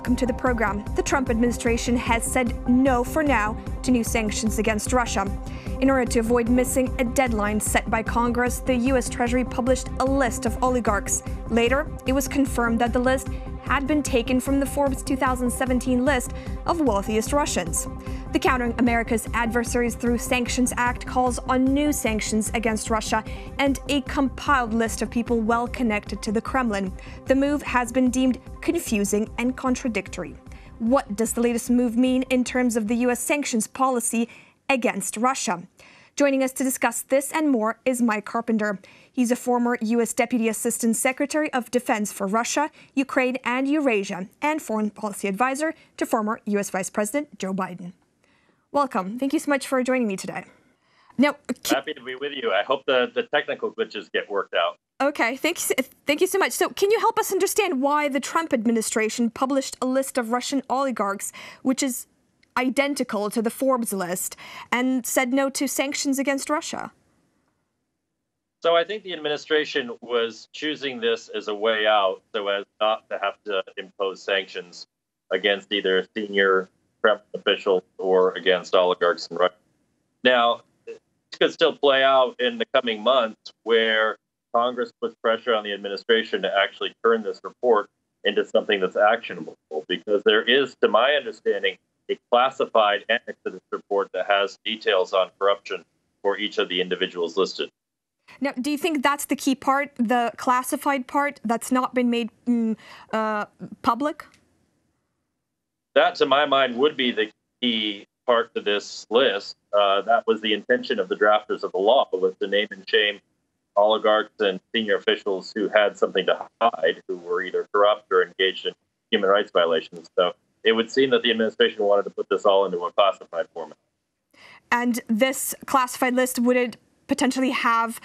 welcome to the program. The Trump administration has said no for now to new sanctions against Russia. In order to avoid missing a deadline set by Congress, the U.S. Treasury published a list of oligarchs. Later, it was confirmed that the list had been taken from the Forbes 2017 list of wealthiest Russians. The Countering America's Adversaries Through Sanctions Act calls on new sanctions against Russia and a compiled list of people well connected to the Kremlin. The move has been deemed confusing and contradictory. What does the latest move mean in terms of the U.S. sanctions policy against Russia? Joining us to discuss this and more is Mike Carpenter. He's a former U.S. Deputy Assistant Secretary of Defense for Russia, Ukraine, and Eurasia, and Foreign Policy Advisor to former U.S. Vice President Joe Biden. Welcome. Thank you so much for joining me today. Now, happy to be with you. I hope the technical glitches get worked out. Okay, thank you so much. So can you help us understand why the Trump administration published a list of Russian oligarchs, which is identical to the Forbes list, and said no to sanctions against Russia? So I think the administration was choosing this as a way out so as not to have to impose sanctions against either senior Kremlin officials or against oligarchs in Russia. Now, this could still play out in the coming months where Congress puts pressure on the administration to actually turn this report into something that's actionable, because there is, to my understanding, a classified annex to this report that has details on corruption for each of the individuals listed. Now, do you think that's the key part, the classified part that's not been made public? That, to my mind, would be the key part to this list. That was the intention of the drafters of the law, was to name and shame oligarchs and senior officials who had something to hide, who were either corrupt or engaged in human rights violations. So it would seem that the administration wanted to put this all into a classified format. And this classified list, would it potentially have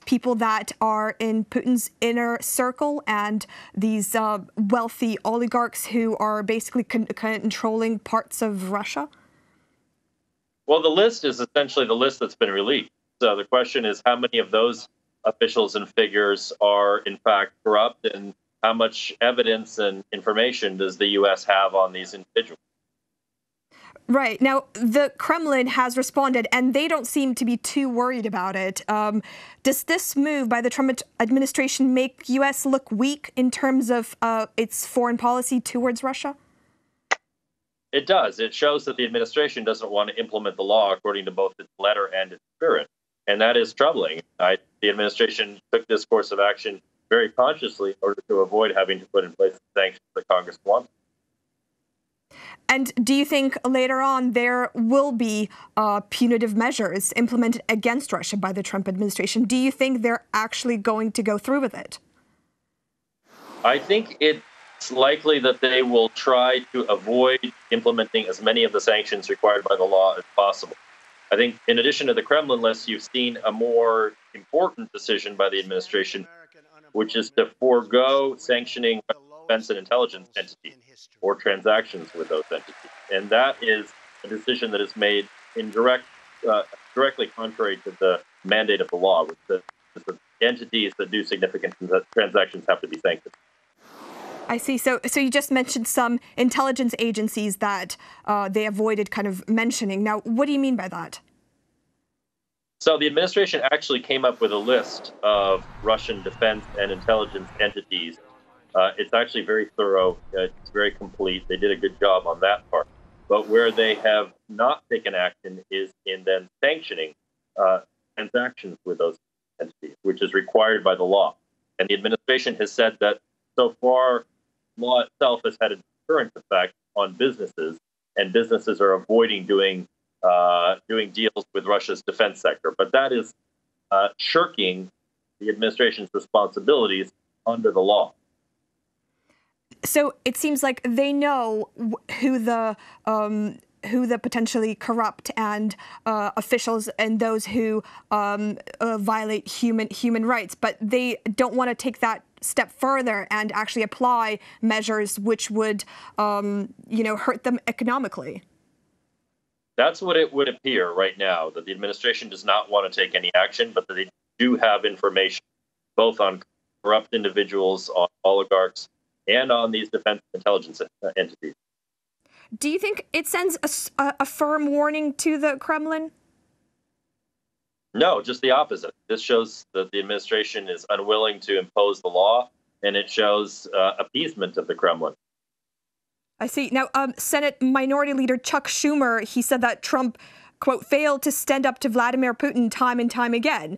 people that are in Putin's inner circle and these wealthy oligarchs who are basically controlling parts of Russia? Well, the list is essentially the list that's been released. So the question is, how many of those officials and figures are in fact corrupt, and how much evidence and information does the U.S. have on these individuals? Right. Now, the Kremlin has responded, and they don't seem to be too worried about it. Does this move by the Trump administration make U.S. look weak in terms of its foreign policy towards Russia? It does. It shows that the administration doesn't want to implement the law according to both its letter and its spirit. And that is troubling. The administration took this course of action very consciously in order to avoid having to put in place the sanctions that Congress wants. And do you think later on there will be punitive measures implemented against Russia by the Trump administration? Do you think they're actually going to go through with it? I think it's likely that they will try to avoid implementing as many of the sanctions required by the law as possible. I think in addition to the Kremlin list, you've seen a more important decision by the administration, which is to forego sanctioning defense and intelligence entities or transactions with those entities. And that is a decision that is made in directly contrary to the mandate of the law, which the entities that do significant transactions have to be sanctioned. I see. So you just mentioned some intelligence agencies that they avoided kind of mentioning. Now, what do you mean by that? So the administration actually came up with a list of Russian defense and intelligence entities. It's actually very thorough. It's very complete. They did a good job on that part. But where they have not taken action is in then sanctioning transactions with those entities, which is required by the law. And the administration has said that so far, law itself has had a deterrent effect on businesses, and businesses are avoiding doing deals with Russia's defense sector. But that is shirking the administration's responsibilities under the law. So it seems like they know who the potentially corrupt and officials and those who violate human rights, but they don't want to take that step further and actually apply measures which would hurt them economically. That's what it would appear right now, that the administration does not want to take any action, but that they do have information both on corrupt individuals, on oligarchs, and on these defense intelligence entities. Do you think it sends a firm warning to the Kremlin? No, just the opposite. This shows that the administration is unwilling to impose the law, and it shows appeasement of the Kremlin. I see. Now, Senate Minority Leader Chuck Schumer, he said that Trump, quote, failed to stand up to Vladimir Putin time and time again.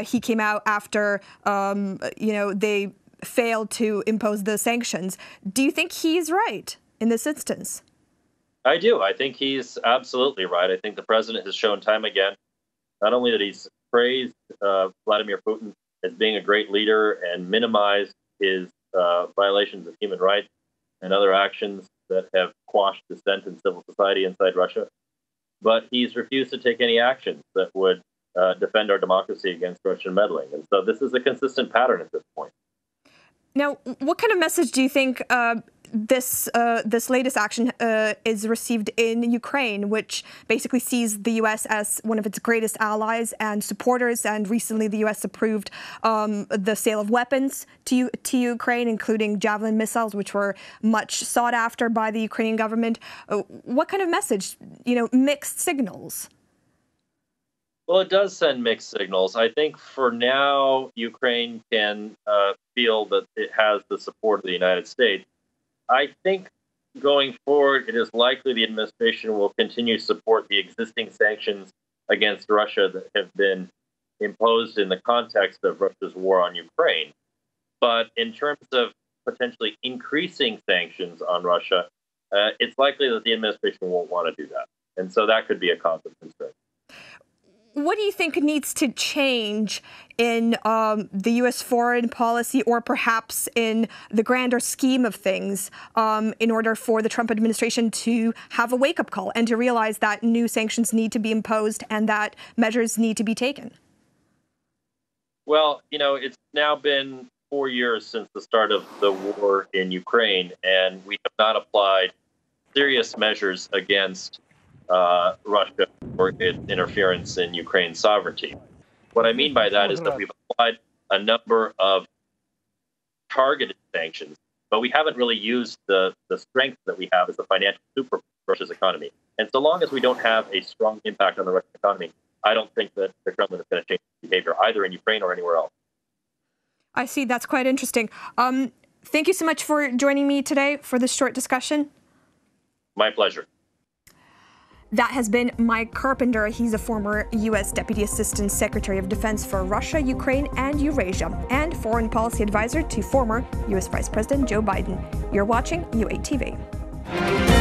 He came out after, they failed to impose the sanctions. Do you think he's right in this instance? I do. I think he's absolutely right. I think the president has shown time again, not only that he's praised Vladimir Putin as being a great leader and minimized his violations of human rights and other actions that have quashed dissent in civil society inside Russia, but he's refused to take any actions that would defend our democracy against Russian meddling. And so this is a consistent pattern at this point. Now, what kind of message do you think this latest action is received in Ukraine, which basically sees the U.S. as one of its greatest allies and supporters? And recently, the U.S. approved the sale of weapons to Ukraine, including Javelin missiles, which were much sought after by the Ukrainian government. What kind of message? Mixed signals. Well, it does send mixed signals. I think for now, Ukraine can feel that it has the support of the United States. I think going forward, it is likely the administration will continue to support the existing sanctions against Russia that have been imposed in the context of Russia's war on Ukraine. But in terms of potentially increasing sanctions on Russia, it's likely that the administration won't want to do that. And so that could be a cause of concern. What do you think needs to change in the U.S. foreign policy, or perhaps in the grander scheme of things, in order for the Trump administration to have a wake-up call and to realize that new sanctions need to be imposed and that measures need to be taken? Well, it's now been 4 years since the start of the war in Ukraine, and we have not applied serious measures against Russia for its interference in Ukraine's sovereignty. What I mean by that is that we've applied a number of targeted sanctions, but we haven't really used the strength that we have as a financial super Russia's economy. And so long as we don't have a strong impact on the Russian economy, I don't think that the Kremlin is going to change behavior either in Ukraine or anywhere else. I see. That's quite interesting. Thank you so much for joining me today for this short discussion. My pleasure. That has been Mike Carpenter. He's a former U.S. Deputy Assistant Secretary of Defense for Russia, Ukraine, and Eurasia, and Foreign Policy Advisor to former U.S. Vice President Joe Biden. You're watching UATV.